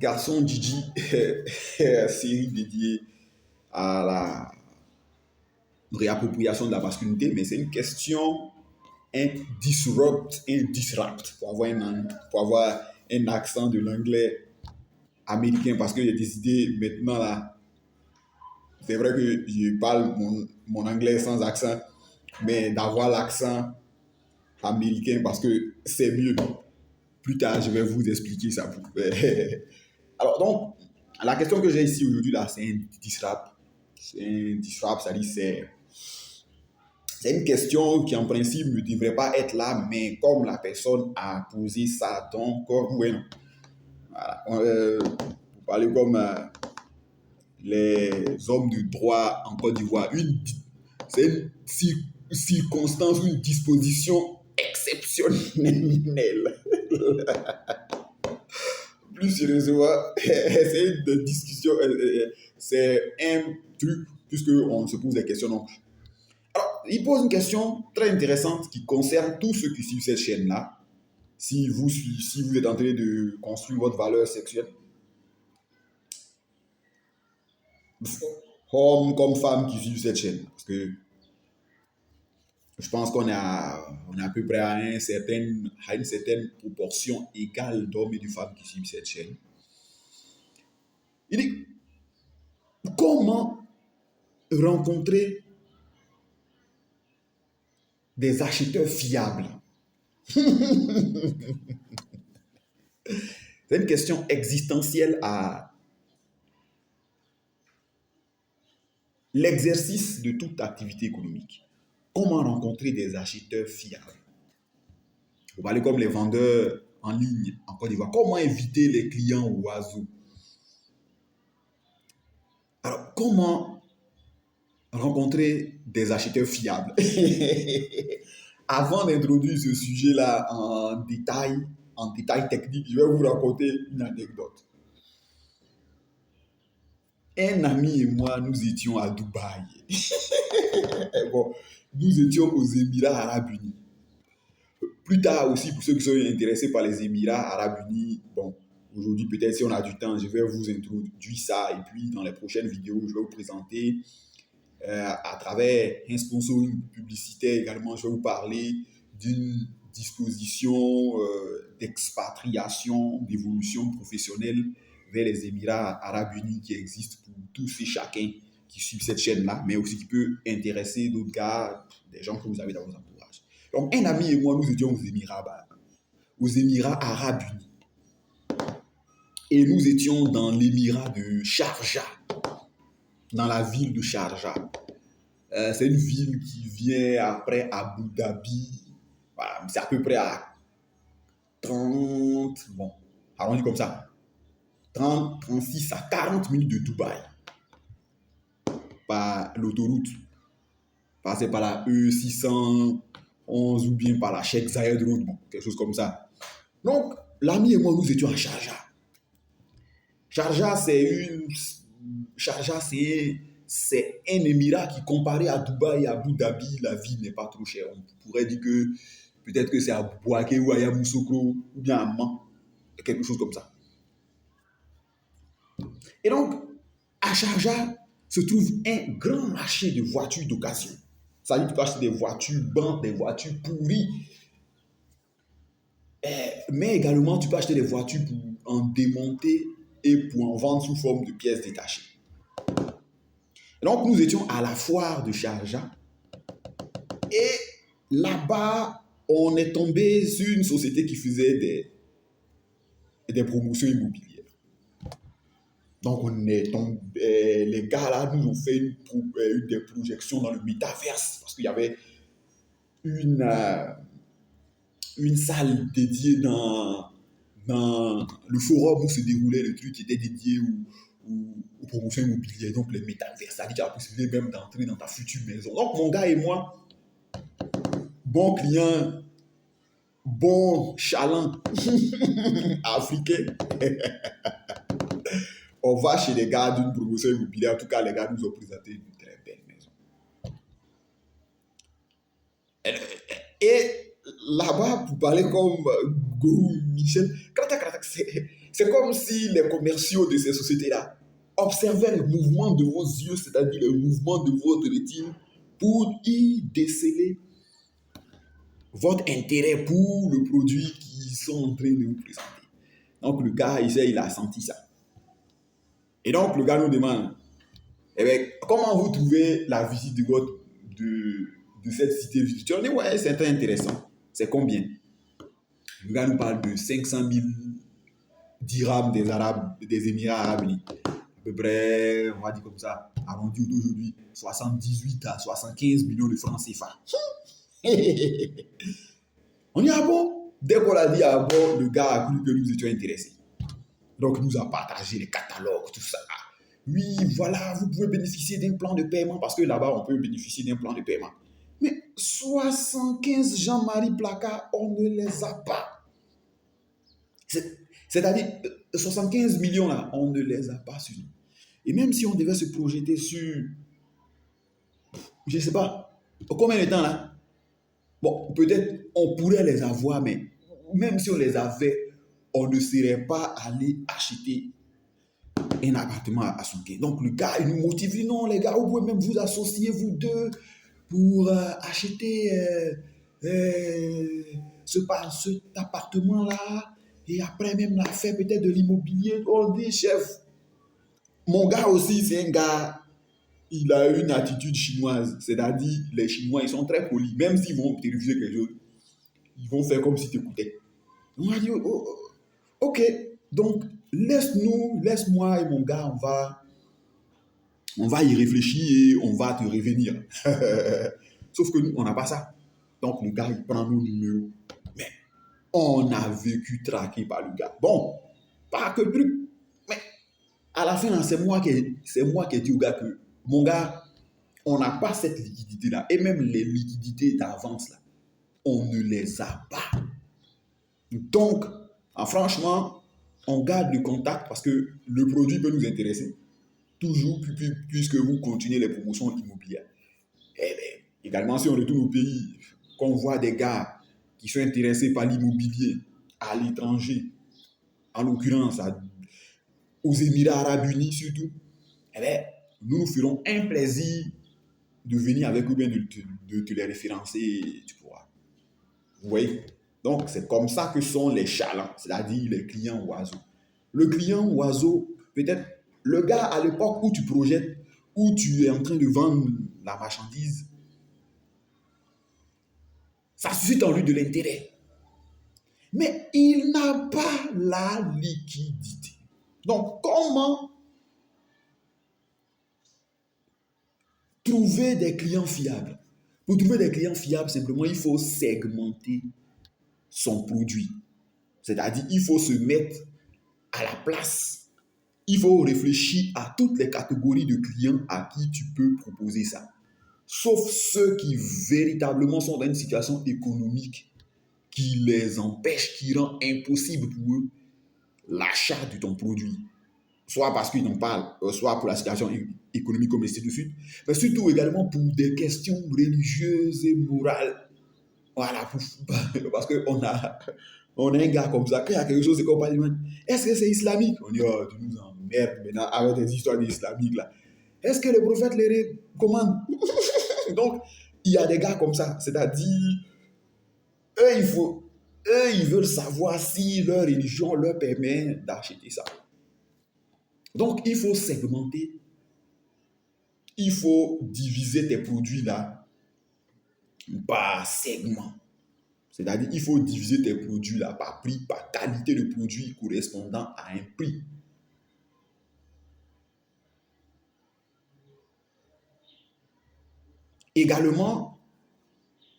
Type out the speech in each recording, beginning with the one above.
Garçon Gigi, série dédiée à la réappropriation de la masculinité, mais c'est une question, un disrupt, pour avoir un accent de l'anglais américain, parce que j'ai décidé maintenant là, c'est vrai que je parle mon anglais sans accent, mais d'avoir l'accent américain parce que c'est mieux. Plus tard, je vais vous expliquer ça. Alors donc, la question que j'ai ici aujourd'hui là, c'est un disrupt. C'est un disrupt, c'est-à-dire c'est une question qui en principe ne devrait pas être là, mais comme la personne a posé ça, donc, ouais, non. Voilà. Vous parlez comme les hommes de droit en Côte d'Ivoire. C'est une circonstance ou une disposition exceptionnelle. Plus sérieusement, c'est une discussion, c'est un truc, puisqu'on se pose des questions. Donc, alors, il pose une question très intéressante qui concerne tous ceux qui suivent cette chaîne-là. Si vous êtes en train de construire votre valeur sexuelle, hommes comme femmes qui suivent cette chaîne, parce que je pense qu'on est à peu près à une certaine proportion égale d'hommes et de femmes qui suivent cette chaîne. Il dit, comment rencontrer des acheteurs fiables? C'est une question existentielle à l'exercice de toute activité économique. Comment rencontrer des acheteurs fiables? Vous parlez comme les vendeurs en ligne en Côte d'Ivoire. Comment éviter les clients oiseaux? Alors, comment rencontrer des acheteurs fiables? Avant d'introduire ce sujet-là en détail technique, je vais vous raconter une anecdote. Un ami et moi, nous étions à Dubaï. Bon, nous étions aux Émirats Arabes Unis. Plus tard aussi, pour ceux qui sont intéressés par les Émirats Arabes Unis, bon, aujourd'hui peut-être si on a du temps, je vais vous introduire ça et puis dans les prochaines vidéos, je vais vous présenter à travers un sponsoring publicitaire également, je vais vous parler d'une disposition d'expatriation, d'évolution professionnelle vers les Émirats Arabes Unis qui existe pour tous et chacun qui suivent cette chaîne-là, mais aussi qui peut intéresser d'autres gars, des gens que vous avez dans vos entourages. Donc, un ami et moi, nous étions aux Émirats Arabes Unis. Et nous étions dans l'émirat de Sharjah, dans la ville de Sharjah. C'est une ville qui vient après Abu Dhabi. Voilà, c'est à peu près à 30, bon, arrondi comme ça, 30, 36 à 40 minutes de Dubaï par l'autoroute. Passer par la E611 ou bien par la Sheikh Zayed Road, bon, quelque chose comme ça. Donc, l'ami et moi, nous étions à Sharjah. Sharjah, c'est un émirat qui, comparé à Dubaï et à Abu Dhabi, la vie n'est pas trop chère. On pourrait dire que peut-être que c'est à Bouaké ou à Yamoussoukro ou bien à Man, quelque chose comme ça. Et donc, à Sharjah se trouve un grand marché de voitures d'occasion. Ça veut dire que tu peux acheter des voitures banques, des voitures pourries. Mais également, tu peux acheter des voitures pour en démonter et pour en vendre sous forme de pièces détachées. Et donc, nous étions à la foire de Sharjah. Et là-bas, on est tombé sur une société qui faisait des promotions immobilières. Donc, on est tombé, les gars là nous ont fait des projections dans le métaverse parce qu'il y avait une salle dédiée dans le forum où se déroulait le truc qui était dédié aux promotions immobilières, donc le métaverse. Ça dit que tu as la possibilité même d'entrer dans ta future maison. Donc, mon gars et moi, bon client, bon chaland africain, on va chez les gars d'une promotion immobilière. En tout cas, les gars nous ont présenté une très belle maison. Et là-bas, pour parler comme Gourou Michel, C'est comme si les commerciaux de ces sociétés-là observaient les mouvements de vos yeux, c'est-à-dire les mouvements de votre rétine, pour y déceler votre intérêt pour le produit qu'ils sont en train de vous présenter. Donc le gars, il a senti ça. Et donc le gars nous demande, eh bien, comment vous trouvez la visite de cette cité virtuelle? On dit, ouais, c'est très intéressant. C'est combien? Le gars nous parle de 500 000 dirhams des Émirats Arabes Unis. À peu près, on va dire comme ça, arrondi d'aujourd'hui, 78 à 75 millions de francs CFA. On dit, ah bon? Dès qu'on a dit ah bon, le gars a cru que nous étions intéressés. Donc, il nous a partagé les catalogues, tout ça. Oui, voilà, vous pouvez bénéficier d'un plan de paiement, parce que là-bas, on peut bénéficier d'un plan de paiement. Mais 75 Jean-Marie Placard, on ne les a pas. C'est-à-dire, 75 millions là, on ne les a pas sur nous. Et même si on devait se projeter sur, je ne sais pas, combien de temps là? Bon, peut-être on pourrait les avoir, mais même si on les avait, on ne serait pas allé acheter un appartement à son quai. Donc le gars, il nous motive, il dit non les gars, vous pouvez même vous associer, vous deux, pour acheter cet appartement-là, et après même la faire peut-être de l'immobilier. On dit, chef, mon gars aussi, c'est un gars, il a une attitude chinoise, c'est-à-dire les Chinois, ils sont très polis, même s'ils vont te refuser quelque chose, ils vont faire comme si tu écoutais. On a dit, ok, donc laisse-moi et mon gars, on va y réfléchir et on va te revenir. Sauf que nous, on n'a pas ça. Donc le gars, il prend nos numéros. Mais on a vécu traqué par le gars. Bon, pas que truc. Mais à la fin, c'est moi qui ai dit au gars que, mon gars, on n'a pas cette liquidité-là. Et même les liquidités d'avance, là, on ne les a pas. Donc, franchement, on garde le contact parce que le produit peut nous intéresser. Toujours, puisque vous continuez les promotions immobilières. Et bien, également, si on retourne au pays, qu'on voit des gars qui sont intéressés par l'immobilier à l'étranger, en l'occurrence aux Émirats Arabes Unis surtout, eh bien, nous nous ferons un plaisir de venir avec eux, bien de te les référencer, tu pourras. Vous voyez? Donc, c'est comme ça que sont les chalands, c'est-à-dire les clients oiseaux. Le client oiseau, peut-être, le gars à l'époque où tu projettes, où tu es en train de vendre la marchandise, ça suscite en lui de l'intérêt. Mais il n'a pas la liquidité. Donc, comment trouver des clients fiables? Pour trouver des clients fiables, simplement, il faut segmenter son produit. C'est-à-dire, il faut se mettre à la place. Il faut réfléchir à toutes les catégories de clients à qui tu peux proposer ça. Sauf ceux qui véritablement sont dans une situation économique qui les empêche, qui rend impossible pour eux l'achat de ton produit. Soit parce qu'ils n'ont pas, soit pour la situation économique comme ainsi de suite, mais surtout également pour des questions religieuses et morales. Voilà, parce qu'on a un gars comme ça, quand il y a quelque chose, c'est qu'on parle, est-ce que c'est islamique? On dit, oh, tu nous emmerdes maintenant avec des histoires islamiques là. Est-ce que le prophète les recommande? Donc, il y a des gars comme ça, c'est-à-dire, ils veulent savoir si leur religion leur permet d'acheter ça. Donc, il faut segmenter, il faut diviser tes produits là par segment. C'est-à-dire, il faut diviser tes produits là par prix, par qualité de produit correspondant à un prix. Également,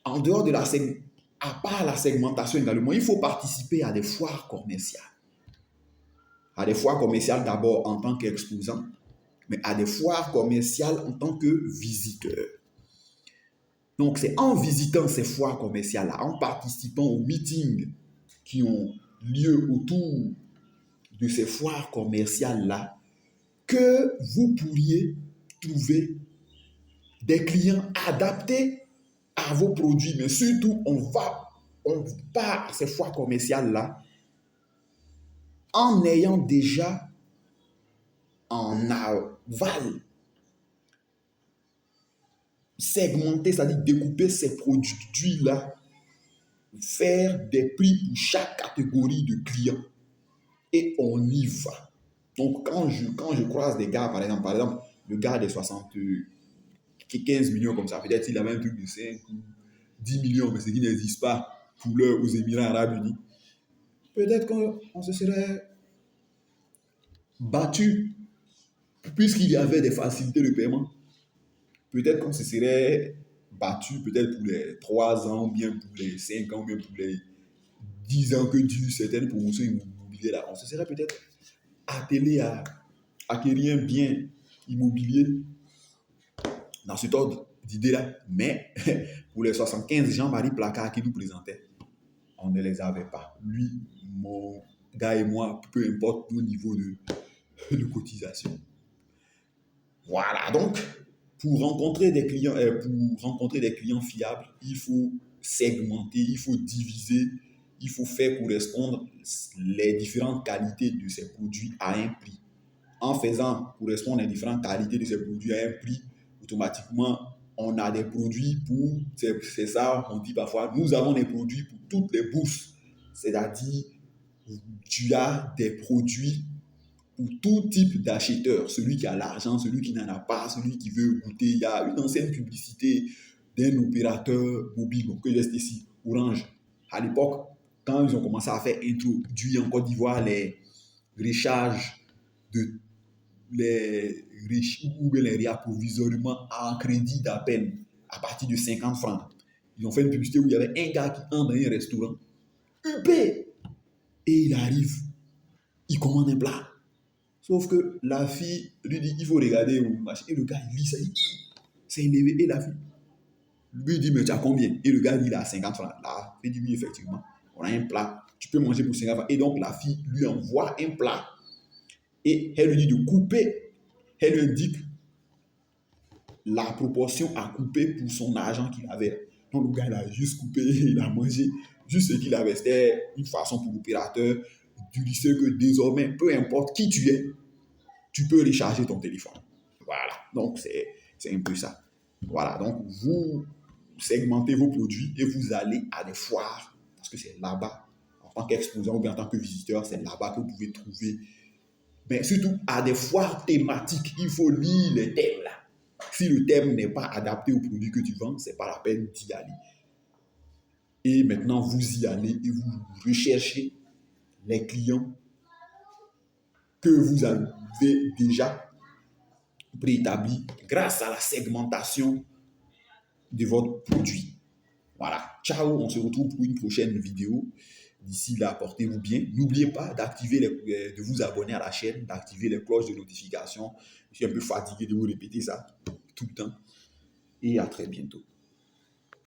en dehors de à part la segmentation également, il faut participer à des foires commerciales. À des foires commerciales d'abord en tant qu'exposant, mais à des foires commerciales en tant que visiteur. Donc, c'est en visitant ces foires commerciales-là, en participant aux meetings qui ont lieu autour de ces foires commerciales-là, que vous pourriez trouver des clients adaptés à vos produits. Mais surtout, on part à ces foires commerciales-là en ayant déjà en aval segmenter, c'est-à-dire découper ces produits-là, faire des prix pour chaque catégorie de clients. Et on y va. Donc, quand je croise des gars, par exemple, le gars des 75 millions comme ça, peut-être il avait un truc de 5 ou 10 millions, mais ce qui n'existe pas pour l'heure aux Émirats Arabes Unis, peut-être qu'on se serait battu, puisqu'il y avait des facilités de paiement. Peut-être qu'on se serait battu, peut-être pour les 3 ans, ou bien pour les 5 ans, ou bien pour les 10 ans que durent certaines promotions immobilières là. On se serait peut-être attelé à acquérir un bien immobilier dans cet ordre d'idée-là. Mais pour les 75 Jean-Marie Placard qui nous présentait, on ne les avait pas. Lui, mon gars et moi, peu importe nos niveaux de cotisation. Voilà, donc, pour rencontrer des clients fiables, il faut segmenter, il faut diviser, il faut faire correspondre les différentes qualités de ces produits à un prix. En faisant correspondre les différentes qualités de ces produits à un prix, automatiquement, on a des produits pour, c'est ça, on dit parfois, nous avons des produits pour toutes les bourses. C'est-à-dire, tu as des produits pour tout type d'acheteur, celui qui a l'argent, celui qui n'en a pas, celui qui veut goûter. Il y a une ancienne publicité d'un opérateur mobile, que j'ai ici, Orange. À l'époque, quand ils ont commencé à faire introduire en Côte d'Ivoire les recharges ou les réapprovisionnements en crédit d'appel à partir de 50 francs. Ils ont fait une publicité où il y avait un gars qui entre dans un restaurant, et il arrive, il commande un plat. Sauf que la fille lui dit, il faut regarder où. Et le gars, il lit ça, il dit, c'est élevé. Et la fille lui dit, mais tu as combien? Et le gars dit, il a 50 francs. La fille dit, oui, effectivement, on a un plat, tu peux manger pour 50 francs. Et donc, la fille lui envoie un plat. Et elle lui dit de couper. Elle lui indique la proportion à couper pour son argent qu'il avait. Donc, le gars, il a juste coupé, il a mangé juste ce qu'il avait. C'était une façon pour l'opérateur de lui dire que désormais, peu importe qui tu es, tu peux recharger ton téléphone. Voilà. Donc, c'est un peu ça. Voilà. Donc, vous segmentez vos produits et vous allez à des foires parce que c'est là-bas, en tant qu'exposant ou bien en tant que visiteur, c'est là-bas que vous pouvez trouver. Mais surtout, à des foires thématiques, il faut lire les thèmes là. Si le thème n'est pas adapté au produit que tu vends, ce n'est pas la peine d'y aller. Et maintenant, vous y allez et vous recherchez les clients que vous avez déjà préétablis grâce à la segmentation de votre produit. Voilà. Ciao, on se retrouve pour une prochaine vidéo. D'ici là, portez-vous bien. N'oubliez pas de vous abonner à la chaîne, d'activer les cloches de notification. Je suis un peu fatigué de vous répéter ça tout le temps. Et à très bientôt.